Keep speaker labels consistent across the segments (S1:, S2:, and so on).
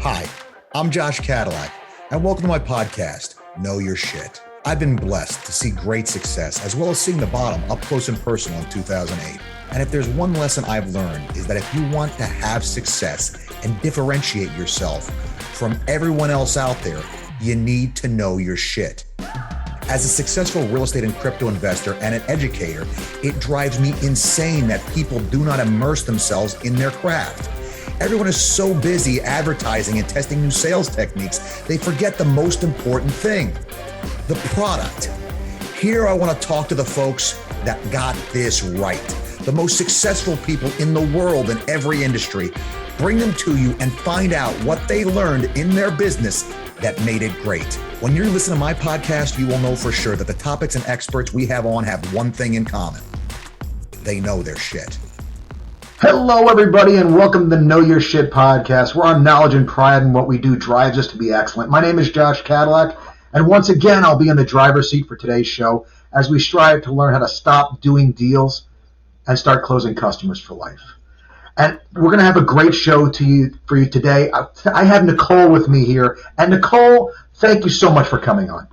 S1: Hi, I'm Josh Cadillac, and welcome to my podcast, Know Your Shit. I've been blessed to see great success, as well as seeing the bottom up close and personal in 2008. And if there's one lesson I've learned, is that if you want to have success and differentiate yourself from everyone else out there, you need to know your shit. As a successful real estate and crypto investor and an educator, it drives me insane that people do not immerse themselves in their craft. Everyone is so busy advertising and testing new sales techniques, they forget the most important thing, the product. Here I want to talk to the folks that got this right, the most successful people in the world in every industry. Bring them to you and find out what they learned in their business that made it great. When you listen to my podcast, you will know for sure that the topics and experts we have on have one thing in common. They know their shit.
S2: Hello, everybody, and welcome to the Know Your Shit podcast, where our knowledge and pride in what we do drives us to be excellent. My name is Josh Cadillac, and once again, I'll be in the driver's seat for today's show as we strive to learn how to stop doing deals and start closing customers for life. And we're going to have a great show for you today. I have Nicole with me here. And Nicole, thank you so much for coming on.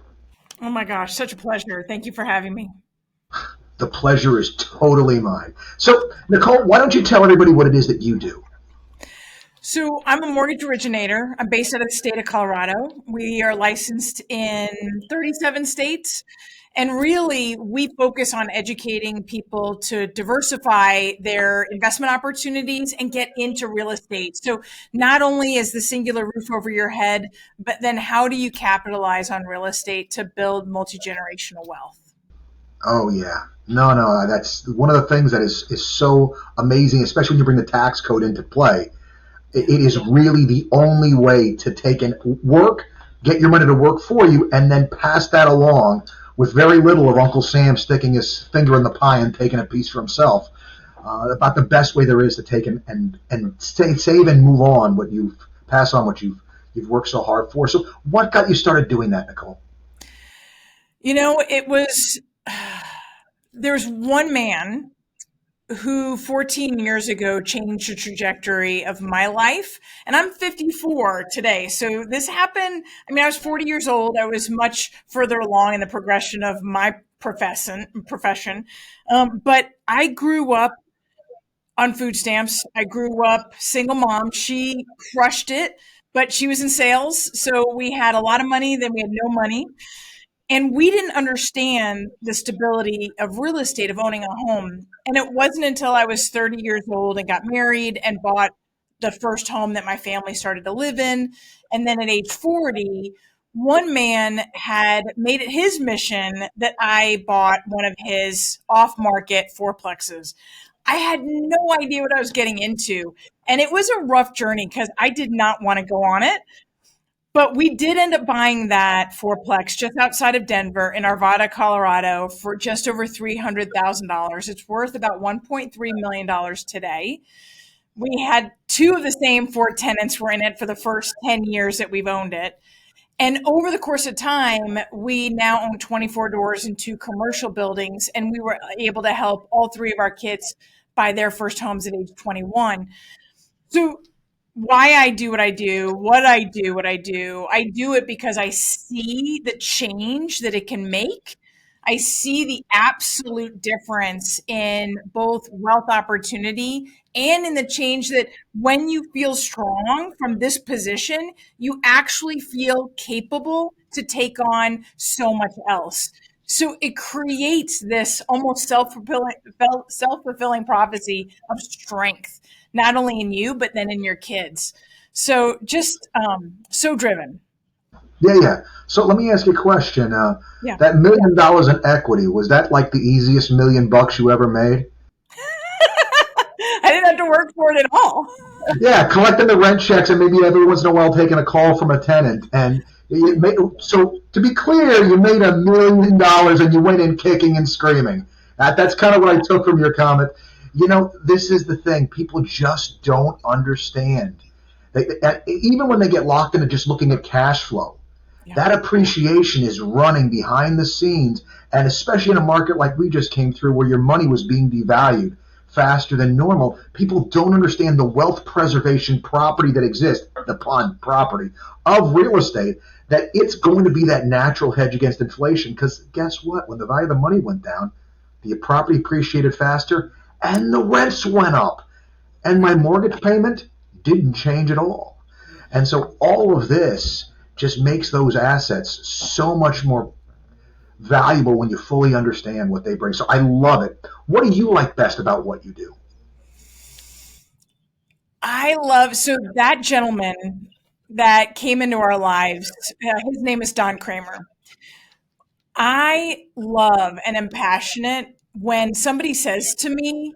S3: Oh my gosh, such a pleasure. Thank you for having me.
S2: The pleasure is totally mine. So, Nicole, why don't you tell everybody what it is that you do?
S3: So I'm a mortgage originator. I'm based out of the state of Colorado. We are licensed in 37 states. And really, we focus on educating people to diversify their investment opportunities and get into real estate. So not only is the singular roof over your head, but then how do you capitalize on real estate to build multi-generational wealth?
S2: Oh, yeah. No, that's one of the things that is so amazing, especially when you bring the tax code into play. It is really the only way to take and work, get your money to work for you, and then pass that along with very little of Uncle Sam sticking his finger in the pie and taking a piece for himself. About the best way there is to take and save and move on what you've pass on what you've worked so hard for. So what got you started doing that, Nicole?
S3: You know, there's one man who 14 years ago changed the trajectory of my life. And I'm 54 today. So this happened. I mean, I was 40 years old. I was much further along in the progression of my profession. But I grew up on food stamps. I grew up single mom. She crushed it, but she was in sales. So we had a lot of money, then we had no money. And we didn't understand the stability of real estate, of owning a home. And it wasn't until I was 30 years old and got married and bought the first home that my family started to live in. And then at age 40, one man had made it his mission that I bought one of his off-market fourplexes. I had no idea what I was getting into. And it was a rough journey because I did not want to go on it. But we did end up buying that fourplex just outside of Denver in Arvada, Colorado for just over $300,000. It's worth about $1.3 million today. We had two of the same four tenants were in it for the first 10 years that we've owned it. And over the course of time, we now own 24 doors in two commercial buildings, and we were able to help all three of our kids buy their first homes at age 21. So why I do what I do, I do it because I see the change that it can make. I see the absolute difference in both wealth opportunity and in the change that when you feel strong from this position, you actually feel capable to take on so much else. So it creates this almost self-fulfilling prophecy of strength, not only in you, but then in your kids. So just so driven.
S2: Yeah. So let me ask you a question. That $1 million in equity, was that like the easiest $1 million you ever made?
S3: I didn't have to work for it at all.
S2: Yeah, collecting the rent checks and maybe every once in a while taking a call from a tenant. And so to be clear, you made $1 million and you went in kicking and screaming. That's kind of what I took from your comment. You know, this is the thing. People just don't understand. Even when they get locked into just looking at cash flow, that appreciation is running behind the scenes. And especially in a market like we just came through where your money was being devalued, faster than normal, people don't understand the wealth preservation property that exists, the pun property of real estate, that it's going to be that natural hedge against inflation. Because guess what? When the value of the money went down, the property appreciated faster and the rents went up. And my mortgage payment didn't change at all. And so all of this just makes those assets so much more valuable when you fully understand what they bring. So I love it. What do you like best about what you do?
S3: So that gentleman that came into our lives, his name is Don Kramer. I love and am passionate when somebody says to me,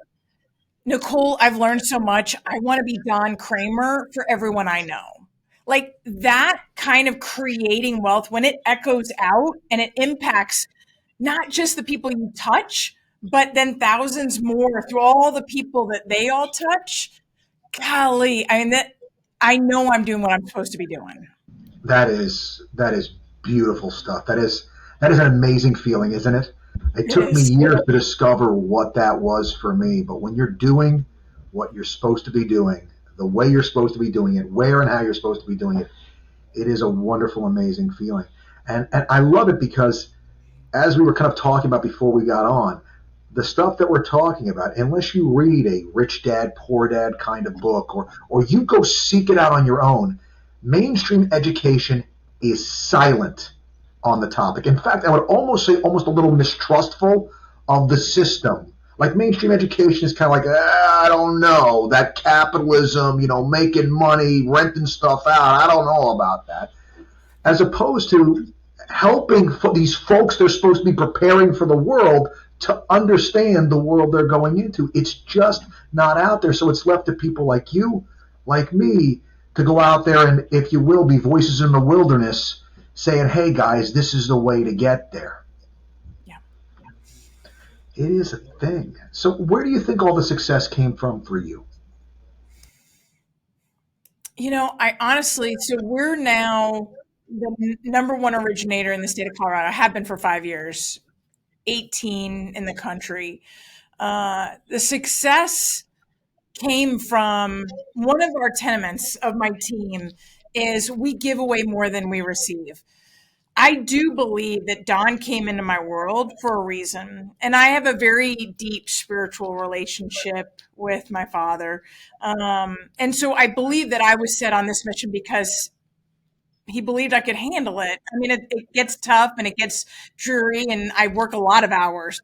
S3: Nicole, I've learned so much. I want to be Don Kramer for everyone I know. Like that kind of creating wealth when it echoes out and it impacts not just the people you touch, but then thousands more through all the people that they all touch. Golly, I mean I know I'm doing what I'm supposed to be doing.
S2: That is beautiful stuff. That is an amazing feeling, isn't it? It
S3: It
S2: took me
S3: is.
S2: years to discover what that was for me, but when you're doing what you're supposed to be doing, the way you're supposed to be doing it, where and how you're supposed to be doing it, it is a wonderful, amazing feeling. And I love it because, as we were kind of talking about before we got on, the stuff that we're talking about, unless you read a Rich Dad, Poor Dad kind of book, or you go seek it out on your own, mainstream education is silent on the topic. In fact, I would almost say almost a little mistrustful of the system. Like mainstream education is kind of like, I don't know, that capitalism, making money, renting stuff out. I don't know about that. As opposed to helping these folks they're supposed to be preparing for the world to understand the world they're going into. It's just not out there. So it's left to people like you, like me, to go out there and, if you will, be voices in the wilderness saying, hey, guys, this is the way to get there.
S3: Yeah.
S2: It is a thing. So where do you think all the success came from for you?
S3: I honestly, so we're now the number one originator in the state of Colorado. I have been for 5 years, 18 in the country. The success came from one of our tenements of my team is we give away more than we receive. I do believe that Don came into my world for a reason. And I have a very deep spiritual relationship with my father. And so I believe that I was set on this mission because he believed I could handle it. I mean, it gets tough and it gets dreary, and I work a lot of hours.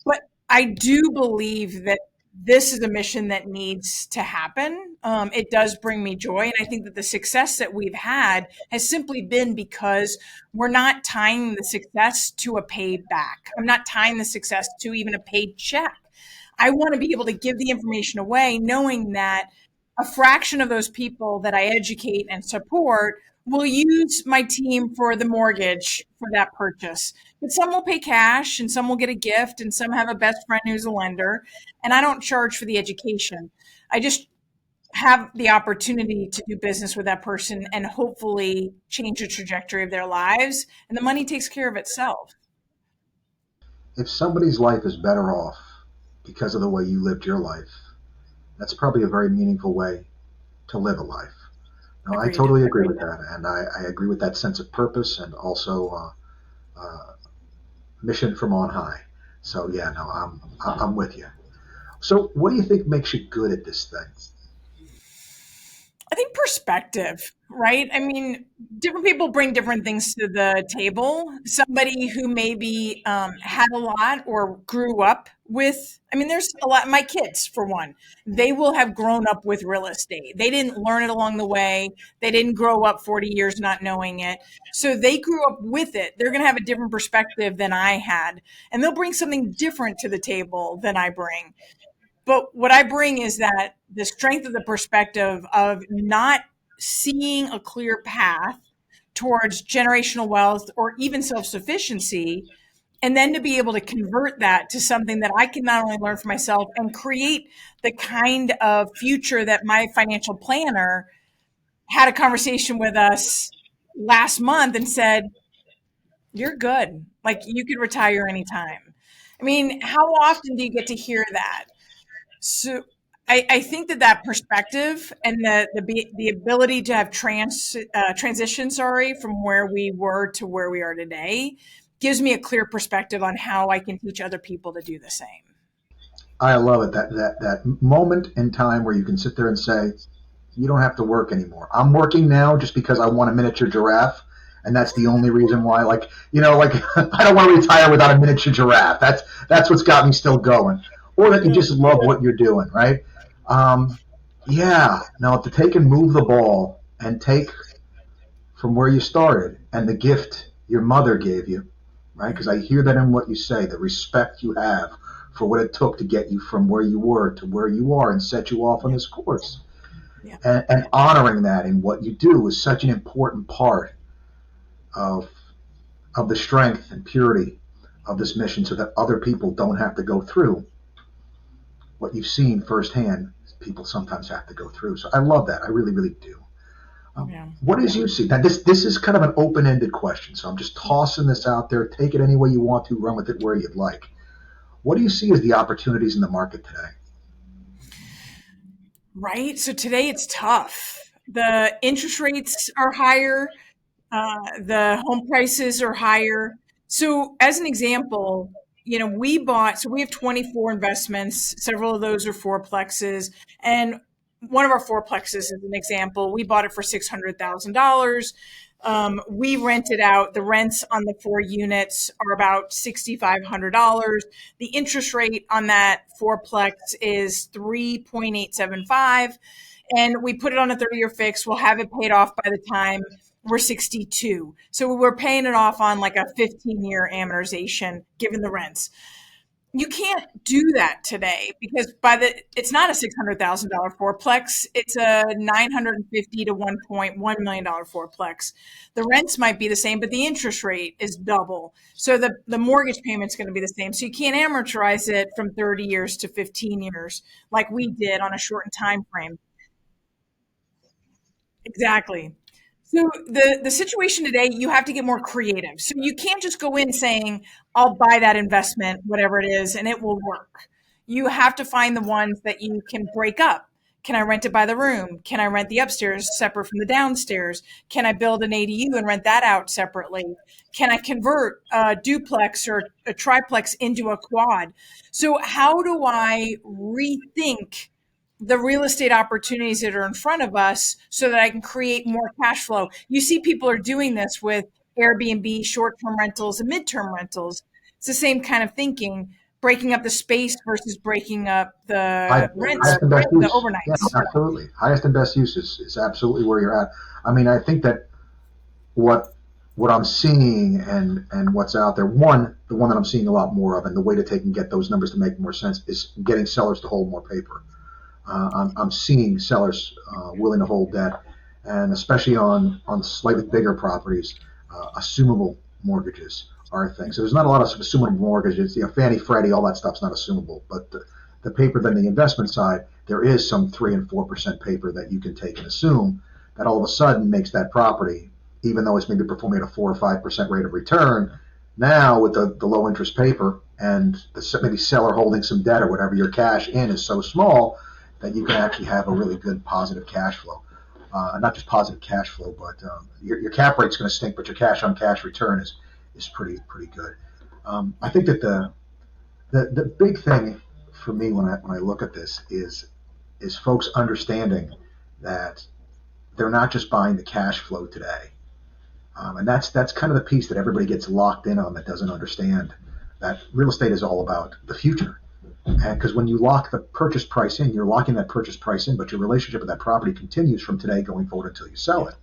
S3: But I do believe that this is a mission that needs to happen. It does bring me joy. And I think that the success that we've had has simply been because we're not tying the success to a paid back. I'm not tying the success to even a paid check. I want to be able to give the information away, knowing that a fraction of those people that I educate and support will use my team for the mortgage for that purchase. But some will pay cash and some will get a gift and some have a best friend who's a lender. And I don't charge for the education. I just have the opportunity to do business with that person and hopefully change the trajectory of their lives. And the money takes care of itself.
S2: If somebody's life is better off because of the way you lived your life, that's probably a very meaningful way to live a life. No, I
S3: Agreed.
S2: totally agree with that, and I agree with that sense of purpose and also mission from on high. So yeah, no, I'm with you. So what do you think makes you good at this thing?
S3: I think perspective, right? I mean, different people bring different things to the table. Somebody who maybe had a lot or grew up with, I mean, there's a lot, my kids, for one, they will have grown up with real estate. They didn't learn it along the way. They didn't grow up 40 years not knowing it. So they grew up with it. They're going to have a different perspective than I had. And they'll bring something different to the table than I bring. But what I bring is that the strength of the perspective of not seeing a clear path towards generational wealth or even self-sufficiency, and then to be able to convert that to something that I can not only learn for myself and create the kind of future that my financial planner had a conversation with us last month and said, you're good. Like you could retire anytime. I mean, how often do you get to hear that? So I think that perspective and the ability to have transition, from where we were to where we are today, gives me a clear perspective on how I can teach other people to do the same.
S2: I love it. That moment in time where you can sit there and say, you don't have to work anymore. I'm working now just because I want a miniature giraffe. And that's the only reason why, like, I don't want to retire without a miniature giraffe. That's what's got me still going. Or that you just love what you're doing, right? Yeah. Now, to take and move the ball and take from where you started and the gift your mother gave you, right? Because I hear that in what you say, the respect you have for what it took to get you from where you were to where you are and set you off on this course.
S3: Yeah.
S2: And honoring that in what you do is such an important part of the strength and purity of this mission, so that other people don't have to go through what you've seen firsthand. People sometimes have to go through. So I love that. I really, really do. What did you see? Now, this is kind of an open-ended question, so I'm just tossing this out there. Take it any way you want to, run with it where you'd like. What do you see as the opportunities in the market today?
S3: Right. So today it's tough. The interest rates are higher. The home prices are higher. So as an example, we have 24 investments. Several of those are fourplexes. And one of our fourplexes is an example. We bought it for $600,000. We rented out. The rents on the 4 units are about $6,500. The interest rate on that fourplex is 3.875, and we put it on a 30-year fix. We'll have it paid off by the time we're 62. So we're paying it off on like a 15-year amortization, given the rents. You can't do that today because it's not a $600,000 fourplex. It's a $950 to $1.1 million fourplex. The rents might be the same, but the interest rate is double. So the mortgage payment's going to be the same. So you can't amortize it from 30 years to 15 years like we did on a shortened time frame. Exactly. So the situation today, you have to get more creative. So you can't just go in saying, I'll buy that investment, whatever it is, and it will work. You have to find the ones that you can break up. Can I rent it by the room? Can I rent the upstairs separate from the downstairs? Can I build an ADU and rent that out separately? Can I convert a duplex or a triplex into a quad? So how do I rethink the real estate opportunities that are in front of us so that I can create more cash flow? You see people are doing this with Airbnb, short-term rentals, and mid-term rentals. It's the same kind of thinking, breaking up the space versus breaking up the rents,
S2: highest and best
S3: the
S2: use.
S3: overnights.
S2: Yeah, absolutely. Highest and best use is absolutely where you're at. I mean, I think that what I'm seeing and what's out there, the one that I'm seeing a lot more of, and the way to take and get those numbers to make more sense, is getting sellers to hold more paper. I'm seeing sellers willing to hold debt, and especially on slightly bigger properties, assumable mortgages are a thing. So there's not a lot of assumable mortgages. Fannie, Freddie, all that stuff's not assumable. But the paper, then the investment side, there is some 3 and 4% paper that you can take and assume that all of a sudden makes that property, even though it's maybe performing at a 4 or 5% rate of return, now with the low interest paper and maybe seller holding some debt or whatever, your cash in is so small that you can actually have a really good positive cash flow. Not just positive cash flow, but your cap rate's going to stink, but your cash on cash return is pretty good. I think that the big thing for me when I look at this is folks understanding that they're not just buying the cash flow today, and that's kind of the piece that everybody gets locked in on, that doesn't understand that real estate is all about the future. Because when you lock the purchase price in, you're locking that purchase price in, but your relationship with that property continues from today going forward until you sell it,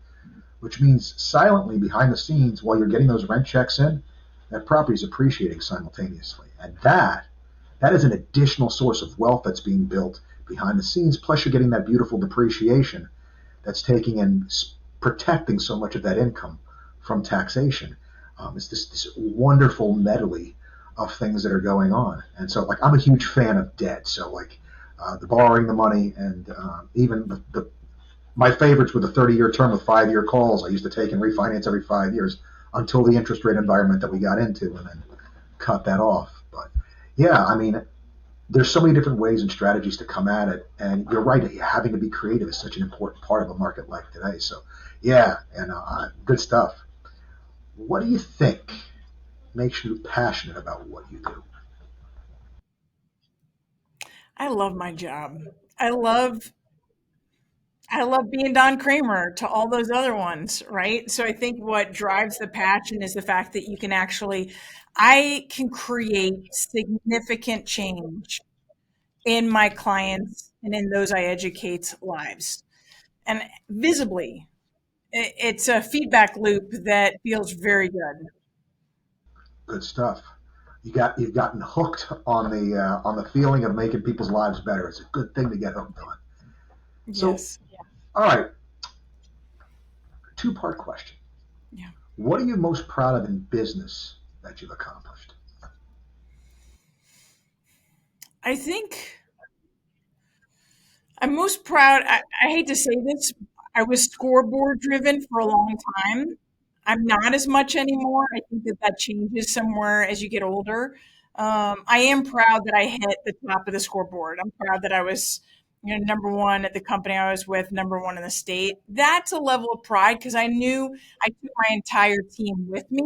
S2: which means silently behind the scenes, while you're getting those rent checks in, that property is appreciating simultaneously. And that is an additional source of wealth that's being built behind the scenes. Plus, you're getting that beautiful depreciation that's taking and protecting so much of that income from taxation. It's this wonderful medley of things that are going on. And so, like, I'm a huge fan of debt. So, like, the borrowing the money, and even my favorites were the 30-year term with 5-year calls. I used to take and refinance every 5 years until the interest rate environment that we got into, and then cut that off. But yeah, I mean, there's so many different ways and strategies to come at it. And you're right, having to be creative is such an important part of a market like today. So, yeah, and good stuff. What do you think makes you passionate about what you do?
S3: I love my job. I love I love being Don Kramer to all those other ones, right? So I think what drives the passion is the fact that you can actually, I can create significant change in my clients and in those I educate's lives. And visibly, it's a feedback loop that feels very good.
S2: Good stuff. You've gotten hooked on the feeling of making people's lives better. It's a good thing to get hooked on. So,
S3: Yes.
S2: all right, two-part question.
S3: Yeah.
S2: What are you most proud of in business that you've accomplished?
S3: I think I'm most proud. I hate to say this. I was scoreboard driven for a long time. I'm not as much anymore. I think that that changes somewhere as you get older. I am proud that I hit the top of the scoreboard. I'm proud that I was, number one at the company I was with, number one in the state. That's a level of pride because I knew I took my entire team with me.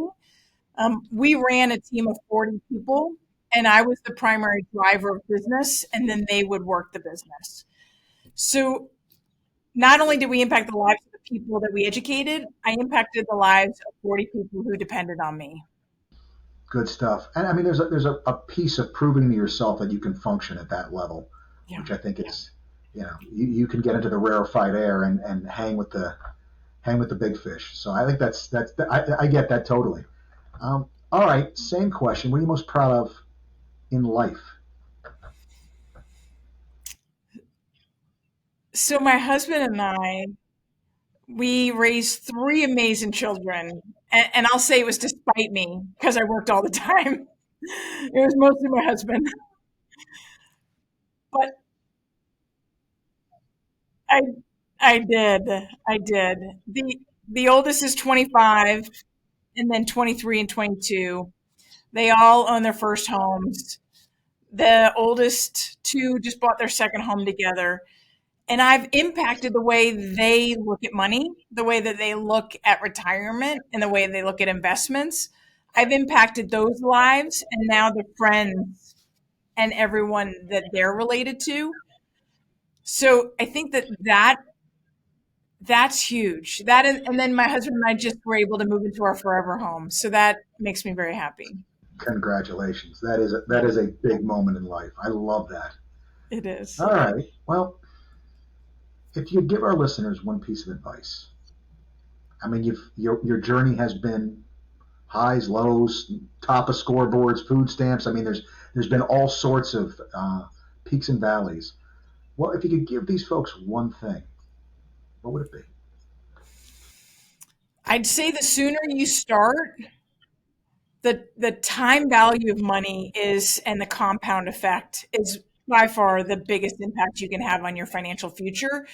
S3: We ran a team of 40 people, and I was the primary driver of business, and then they would work the business. So not only did we impact the lives of the people that we educated, I impacted the lives of 40 people who depended on me.
S2: Good stuff. And I mean, there's a piece of proving to yourself that you can function at that level,
S3: Yeah.
S2: which I think is, you can get into the rarefied air and hang with the big fish. So I think I get that totally. All right, same question. What are you most proud of in life?
S3: So my husband and I, we raised three amazing children. And I'll say it was despite me because I worked all the time. It was mostly my husband. But I I did. I did. The oldest is 25 and then 23 and 22. They all own their first homes. The oldest two just bought their second home together. And I've impacted the way they look at money, the way that they look at retirement, and the way they look at investments. I've impacted those lives and now the friends and everyone that they're related to. So I think that's huge. That is, and then my husband and I just were able to move into our forever home. So that makes me very happy.
S2: Congratulations. That is a big moment in life. I love that.
S3: It is.
S2: All right. Well, if you give our listeners one piece of advice, I mean, your journey has been highs, lows, top of scoreboards, food stamps. I mean, there's been all sorts of peaks and valleys. Well, if you could give these folks one thing, what would it be?
S3: I'd say the sooner you start, the time value of money is and the compound effect is by far the biggest impact you can have on your financial future.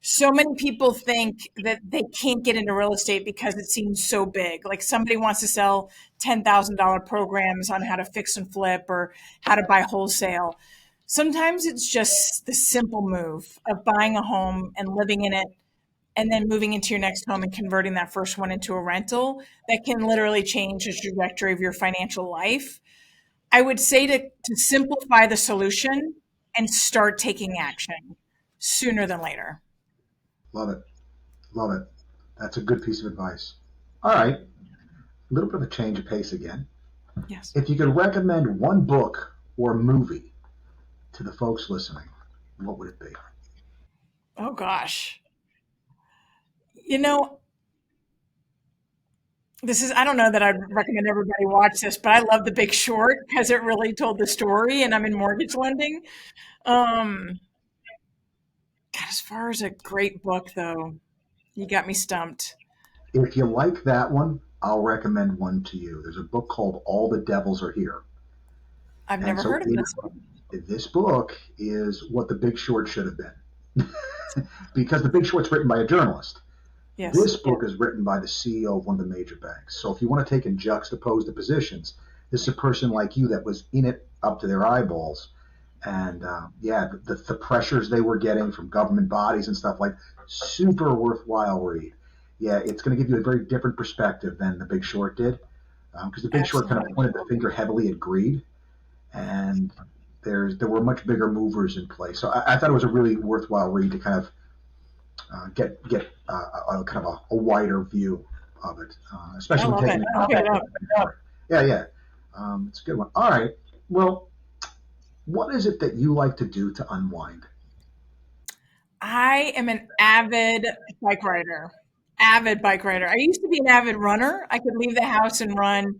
S3: So many people think that they can't get into real estate because it seems so big. Like somebody wants to sell $10,000 programs on how to fix and flip or how to buy wholesale. Sometimes it's just the simple move of buying a home and living in it and then moving into your next home and converting that first one into a rental that can literally change the trajectory of your financial life. I would say to simplify the solution and start taking action sooner than later.
S2: Love it. Love it. That's a good piece of advice. All right. A little bit of a change of pace again.
S3: Yes.
S2: If you could recommend one book or movie to the folks listening, what would it be?
S3: Oh gosh. You know, I don't know that I'd recommend everybody watch this, but I love The Big Short because it really told the story and I'm in mortgage lending. God, as far as a great book though, you got me stumped.
S2: If you like that one, I'll recommend one to you. There's a book called All the Devils Are Here.
S3: I've
S2: And
S3: never
S2: so
S3: heard of this one.
S2: this book is what The Big Short should have been. Because The Big Short's written by a journalist.
S3: Yes.
S2: This book is written by the CEO of one of the major banks. So if you want to take and juxtapose the positions, this is a person like you that was in it up to their eyeballs. And the pressures they were getting from government bodies and stuff, like, super worthwhile read. Yeah, it's going to give you a very different perspective than The Big Short did, because The Big Short kind of
S3: Absolutely.
S2: pointed the finger heavily at greed, and there were much bigger movers in play. So I thought it was a really worthwhile read to kind of get a kind of a wider view of it,
S3: I
S2: especially when
S3: love it.
S2: taking
S3: I'll pick it up.
S2: yeah. It's a good one. All right. Well, what is it that you like to do to unwind?
S3: I am an avid bike rider. Avid bike rider. I used to be an avid runner. I could leave the house and run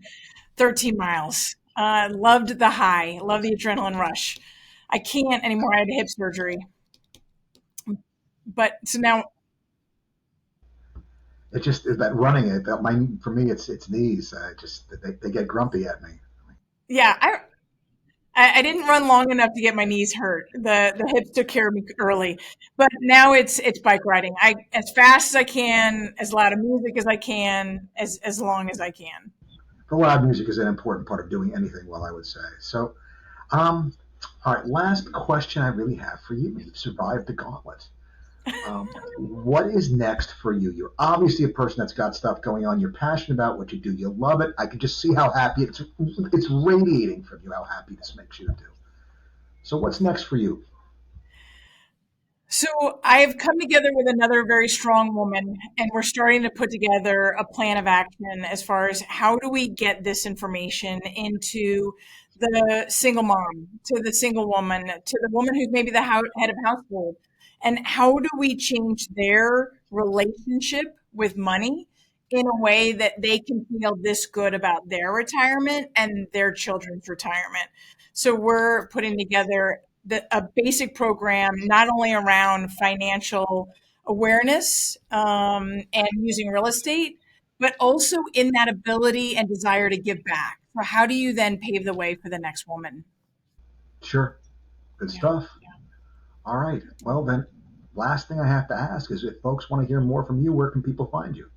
S3: 13 miles. Loved the high, loved the adrenaline rush. I can't anymore. I had hip surgery. But so now,
S2: It just that running it. For me, it's knees. They get grumpy at me.
S3: yeah, I didn't run long enough to get my knees hurt. The hips took care of me early, but now it's bike riding. I as fast as I can, as loud of music as I can, as long as I can.
S2: The loud music is an important part of doing anything well, I would say. So, um, all right, last question I really have for you. You've survived the gauntlet. What is next for you? You're obviously a person that's got stuff going on. You're passionate about what you do. You love it. I can just see how happy it's radiating from you how happy this makes you to do. So what's next for you?
S3: So I've come together with another very strong woman, and we're starting to put together a plan of action as far as how do we get this information into the single mom, to the single woman, to the woman who's maybe the head of household, and how do we change their relationship with money in a way that they can feel this good about their retirement and their children's retirement. So we're putting together a basic program not only around financial awareness and using real estate, but also in that ability and desire to give back. So how do you then pave the way for the next woman?
S2: Sure, good
S3: Yeah.
S2: stuff. All right. Well, then, last thing I have to ask is, if folks want to hear more from you, where can people find you?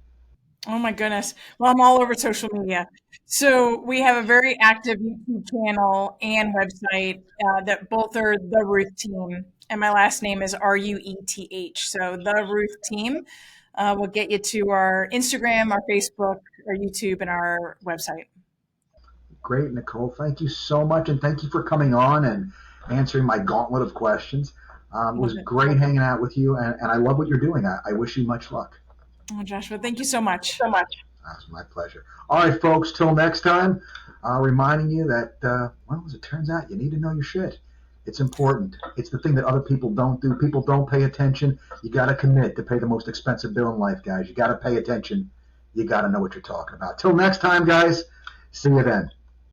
S3: Oh my goodness. Well, I'm all over social media. So we have a very active YouTube channel and website that both are The Ruth Team. And my last name is Rueth. So The Ruth Team will get you to our Instagram, our Facebook, our YouTube, and our website.
S2: Great, Nicole. Thank you so much, and thank you for coming on and answering my gauntlet of questions. It
S3: Love
S2: was
S3: it.
S2: great hanging out with you, and I love what you're doing. I wish you much luck.
S3: Oh, Joshua, thank you so much.
S2: That's my pleasure. All right, folks, till next time, reminding you that, well, as it turns out, you need to know your shit. It's important. It's the thing that other people don't do. People don't pay attention. You got to commit to pay the most expensive bill in life, guys. You got to pay attention. You got to know what you're talking about. Till next time, guys. See you then.